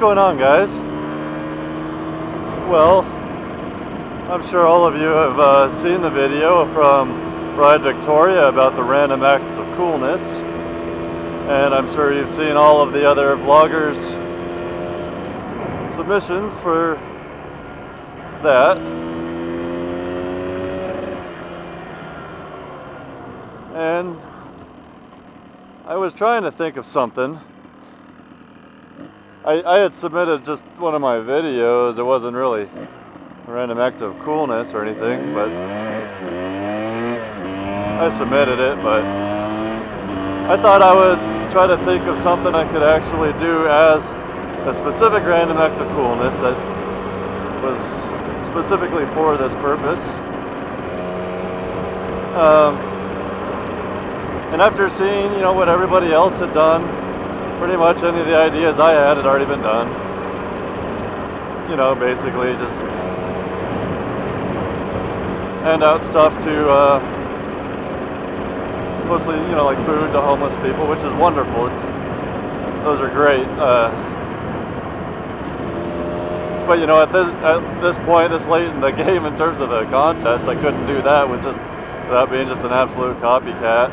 going on, guys? Well, I'm sure all of you have seen the video from RideVictoria about the random acts of coolness, and I'm sure you've seen all of the other vloggers' submissions for that. And I was trying to think of something. I had submitted just one of my videos. It wasn't really a random act of coolness or anything, but I submitted it. But I thought I would try to think of something I could actually do as a specific random act of coolness that was specifically for this purpose. And after seeing, what everybody else had done, pretty much any of the ideas I had already been done. Basically just hand out stuff to, mostly, like food to homeless people, which is wonderful. Those are great. But at this point, this late in the game in terms of the contest, I couldn't do that without being just an absolute copycat.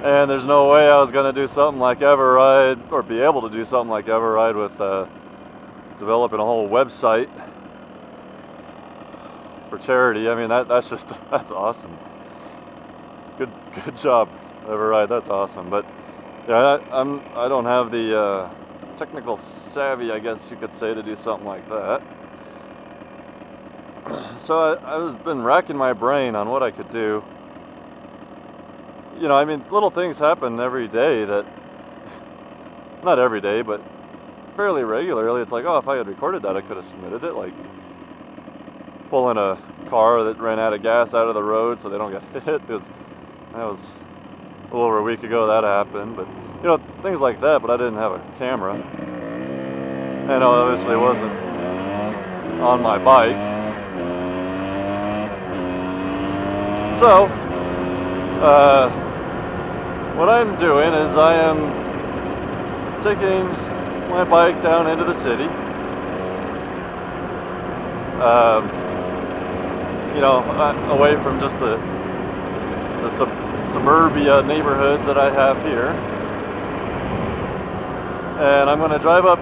And there's no way I was going to do something like Everride, or be able to do something like Everride with developing a whole website for charity. I mean, that's awesome. Good job, Everride. That's awesome. But yeah, I don't have the technical savvy, I guess you could say, to do something like that. So I've been racking my brain on what I could do. I mean, little things happen every day that, not every day, but fairly regularly. It's like, oh, if I had recorded that, I could have submitted it. Like pulling a car that ran out of gas out of the road so they don't get hit. That was a little over a week ago that happened. But, things like that, but I didn't have a camera. And obviously it wasn't on my bike. So, what I'm doing is I am taking my bike down into the city, away from just the suburbia neighborhoods that I have here. And I'm going to drive up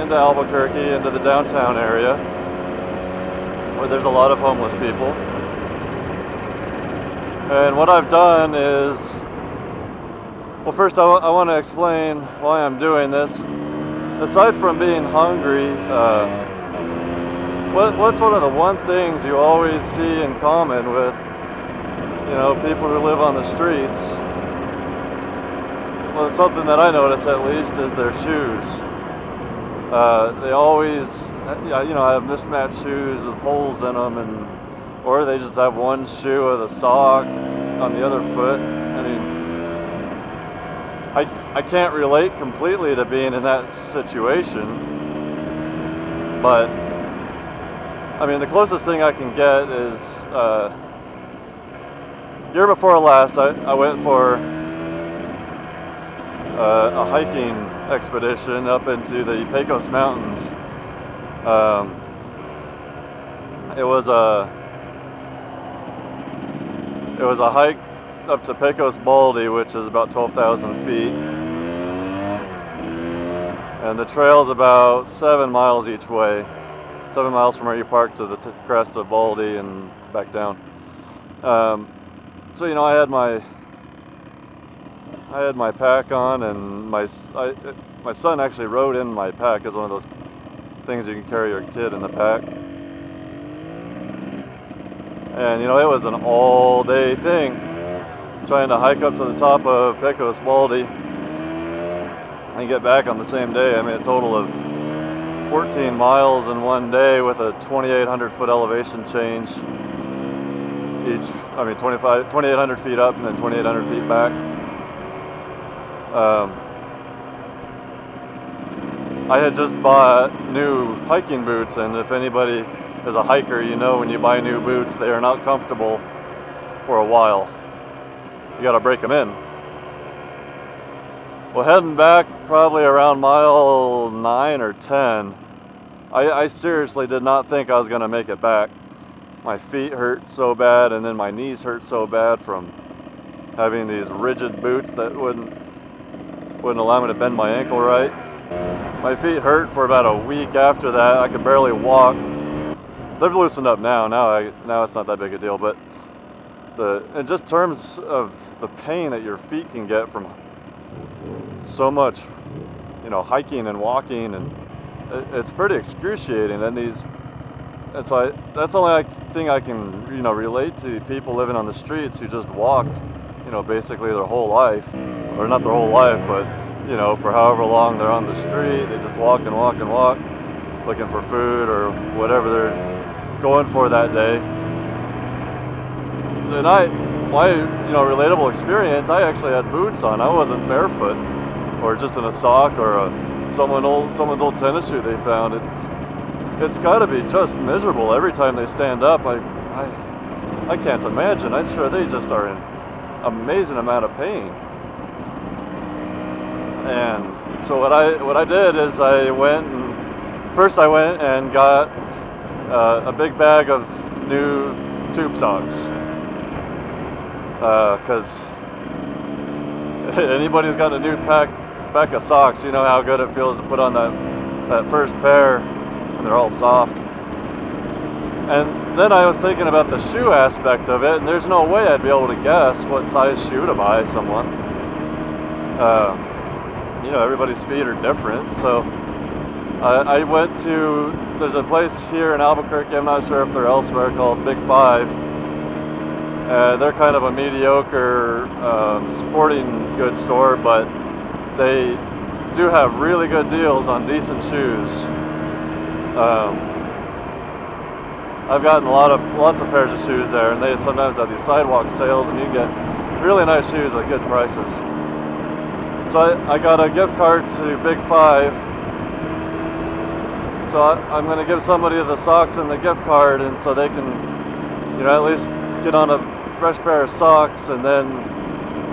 into Albuquerque, into the downtown area, where there's a lot of homeless people. And what I've done is, well, first I want to explain why I'm doing this. Aside from being hungry, what's one of the one things you always see in common with, people who live on the streets? Well, it's something that I notice at least is their shoes. They always, have mismatched shoes with holes in them, or they just have one shoe with a sock on the other foot. I mean, I can't relate completely to being in that situation, but I mean, the closest thing I can get is year before last I went for a hiking expedition up into the Pecos Mountains. It was a hike up to Pecos Baldy, which is about 12,000 feet, and the trail's about 7 miles each way. 7 miles from where you park to the crest of Baldy and back down. So I had my pack on, and my son actually rode in my pack as one of those things you can carry your kid in the pack. And it was an all-day thing, trying to hike up to the top of Pecos Baldy and get back on the same day. I mean, a total of 14 miles in one day with a 2,800 foot elevation change each. I mean, 2,800 feet up and then 2,800 feet back. I had just bought new hiking boots, and if anybody is a hiker, when you buy new boots, they are not comfortable for a while. You got to break them in. Well, heading back probably around mile 9 or 10, I seriously did not think I was going to make it back. My feet hurt so bad, and then my knees hurt so bad from having these rigid boots that wouldn't allow me to bend my ankle right. My feet hurt for about a week after that. I could barely walk. They've loosened up now. Now it's not that big a deal, but in just terms of the pain that your feet can get from so much, hiking and walking, and it's pretty excruciating. And so that's the only thing I can, relate to people living on the streets who just walk, basically their whole life, or not their whole life, but, for however long they're on the street, they just walk and walk and walk, looking for food or whatever they're going for that day. And my relatable experience, I actually had boots on. I wasn't barefoot or just in a sock or someone's old tennis shoe they found. It's got to be just miserable every time they stand up. I can't imagine. I'm sure they just are in amazing amount of pain. And so what I did is I went and got a big bag of new tube socks. Because anybody who's got a new pack of socks, you know how good it feels to put on that first pair, and they're all soft. And then I was thinking about the shoe aspect of it, and there's no way I'd be able to guess what size shoe to buy someone. Everybody's feet are different, so I went to, there's a place here in Albuquerque, I'm not sure if they're elsewhere, called Big Five. They're kind of a mediocre sporting goods store, but they do have really good deals on decent shoes. I've gotten lots of pairs of shoes there, and they sometimes have these sidewalk sales, and you can get really nice shoes at good prices. So I got a gift card to Big Five. So I'm going to give somebody the socks and the gift card, and so they can, at least get on a fresh pair of socks, and then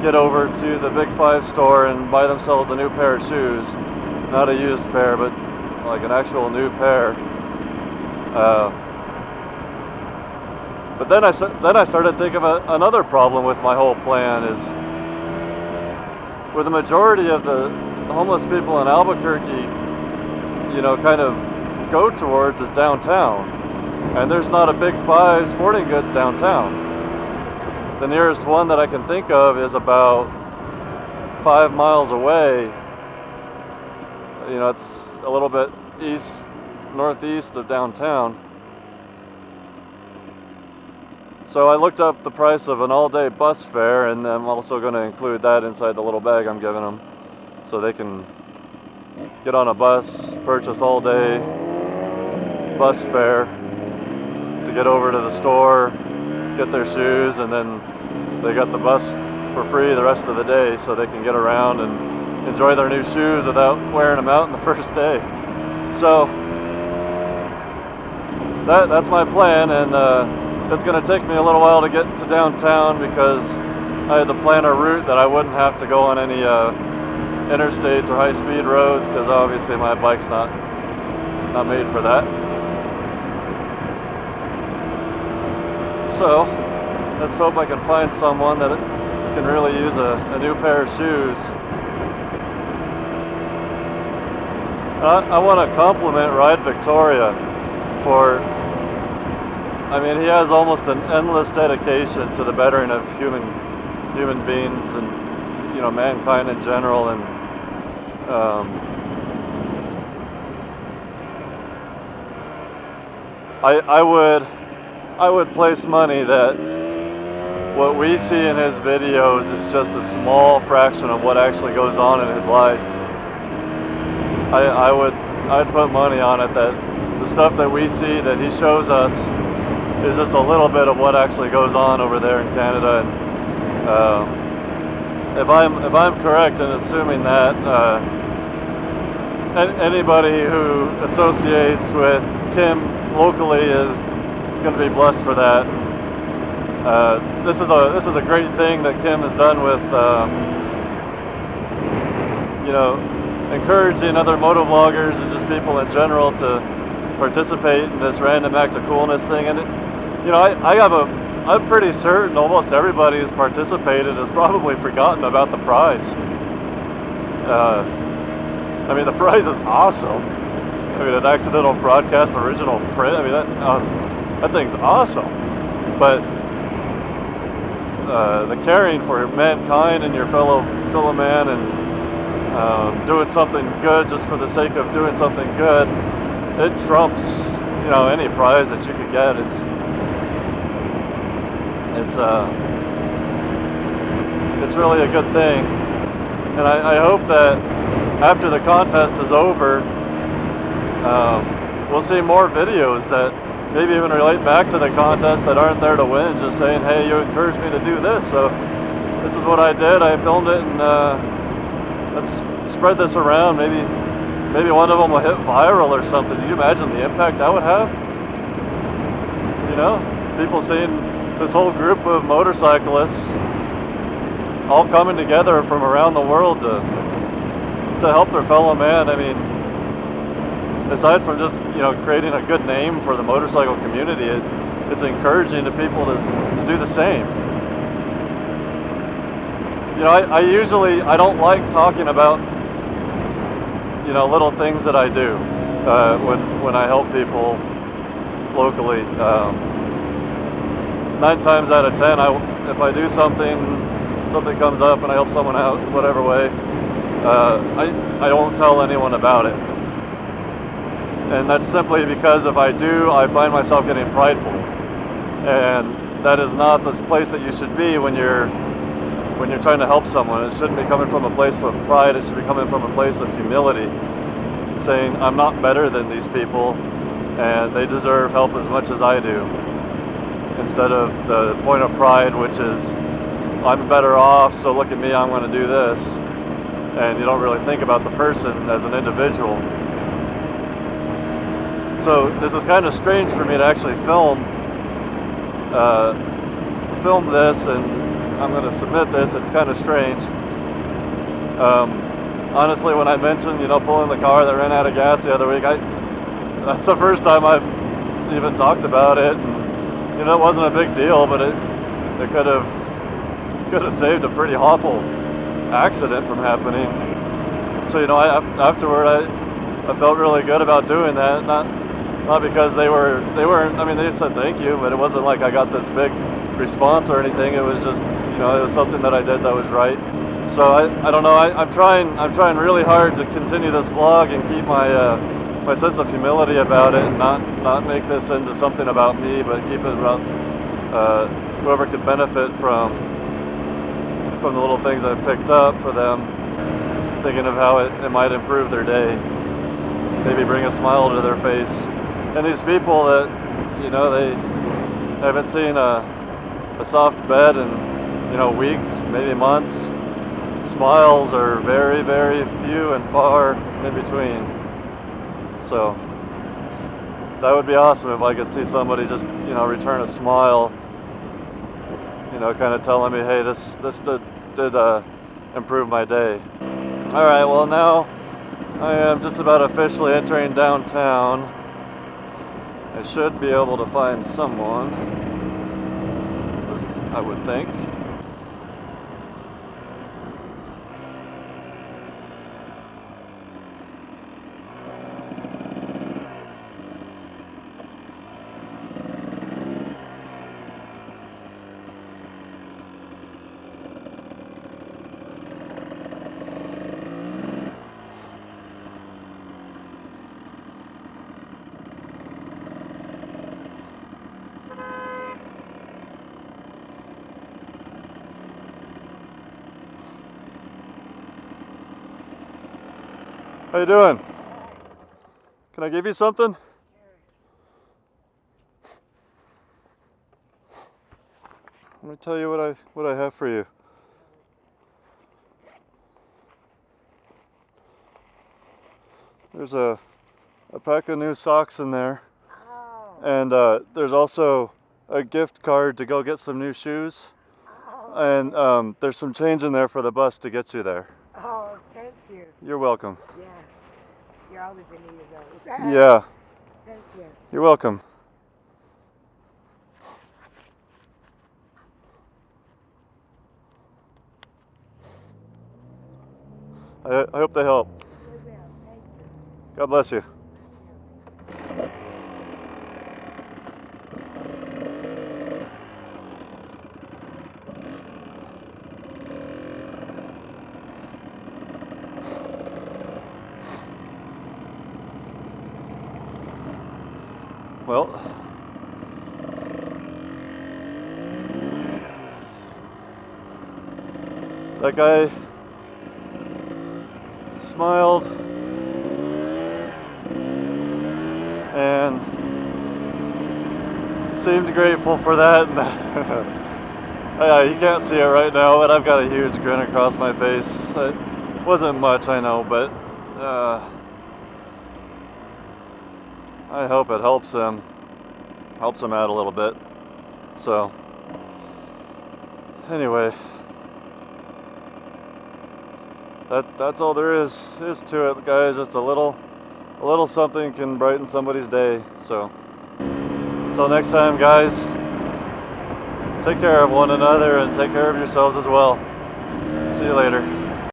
get over to the Big Five store and buy themselves a new pair of shoes. Not a used pair, but like an actual new pair. But then I started thinking about another problem with my whole plan is, where the majority of the homeless people in Albuquerque, kind of go towards is downtown. And there's not a Big Five sporting goods downtown. The nearest one that I can think of is about 5 miles away. It's a little bit northeast of downtown. So I looked up the price of an all-day bus fare, and I'm also going to include that inside the little bag I'm giving them, so they can get on a bus, purchase all-day bus fare to get over to the store, get their shoes, and then they got the bus for free the rest of the day, so they can get around and enjoy their new shoes without wearing them out in the first day. So that's my plan, and it's going to take me a little while to get to downtown because I had to plan a route that I wouldn't have to go on any interstates or high-speed roads, because obviously my bike's not made for that. So let's hope I can find someone that can really use a new pair of shoes. I want to compliment RideVictoria for, he has almost an endless dedication to the bettering of human beings and, mankind in general. And I would place money that what we see in his videos is just a small fraction of what actually goes on in his life. I'd put money on it that the stuff that we see that he shows us is just a little bit of what actually goes on over there in Canada. And if I'm correct in assuming that anybody who associates with Kim locally is going to be blessed for that. This is a great thing that Kim has done with you know, encouraging other motovloggers and just people in general to participate in this random act of coolness thing. And you know, I'm pretty certain almost everybody who's participated has probably forgotten about the prize. I mean, the prize is awesome. I mean, an accidental broadcast original print. I mean, that thing's awesome. But the caring for mankind and your fellow man, and doing something good just for the sake of doing something good, it trumps, you know, any prize that you could get. It's really a good thing, and I hope that after the contest is over, we'll see more videos that maybe even relate back to the contest that aren't there to win, just saying, hey, you encouraged me to do this, so this is what I did, I filmed it, and let's spread this around. Maybe one of them will hit viral or something. Can you imagine the impact that would have? You know, people seeing this whole group of motorcyclists all coming together from around the world to help their fellow man. I mean, aside from just, you know, creating a good name for the motorcycle community, it's encouraging to people to do the same. You know, I don't like talking about, you know, little things that I do when I help people locally. 9 times out of 10, if I do something comes up and I help someone out in whatever way, I won't tell anyone about it. And that's simply because if I do, I find myself getting prideful. And that is not the place that you should be when you're trying to help someone. It shouldn't be coming from a place of pride, it should be coming from a place of humility, saying, I'm not better than these people, and they deserve help as much as I do. Instead of the point of pride, which is, I'm better off, so look at me, I'm going to do this. And you don't really think about the person as an individual. So this is kind of strange for me to actually film this, and I'm going to submit this. It's kind of strange. Honestly, when I mentioned, you know, pulling the car that ran out of gas the other week, that's the first time I've even talked about it. And, you know, it wasn't a big deal, but it could have saved a pretty awful accident from happening. So, you know, afterward I felt really good about doing that. Not because they weren't. I mean, they said thank you, but it wasn't like I got this big response or anything. It was just, you know, it was something that I did that was right. So I don't know. I'm trying really hard to continue this vlog and keep my sense of humility about it, and not make this into something about me, but keep it about whoever could benefit from the little things I've picked up for them, thinking of how it might improve their day, maybe bring a smile to their face. And these people that, you know, they haven't seen a soft bed in, you know, weeks, maybe months. Smiles are very, very few and far in between. So that would be awesome if I could see somebody just, you know, return a smile, you know, kind of telling me, hey, this did improve my day. All right, well, now I am just about officially entering downtown. I should be able to find someone, I would think. How you doing? Can I give you something? Let me tell you what I have for you. There's a pack of new socks in there, and there's also a gift card to go get some new shoes, and there's some change in there for the bus to get you there. Oh, thank you. You're welcome. Yeah. You're always in need of those. Yeah. Thank you. You're welcome. I hope they help. We will. Thank you. God bless you. Well, that guy smiled and seemed grateful for that. You can't see it right now, but I've got a huge grin across my face. It wasn't much, I know, but I hope it helps him out a little bit. So anyway, that's all there is to it, guys. Just a little something can brighten somebody's day. So until next time, guys, take care of one another and take care of yourselves as well. See you later.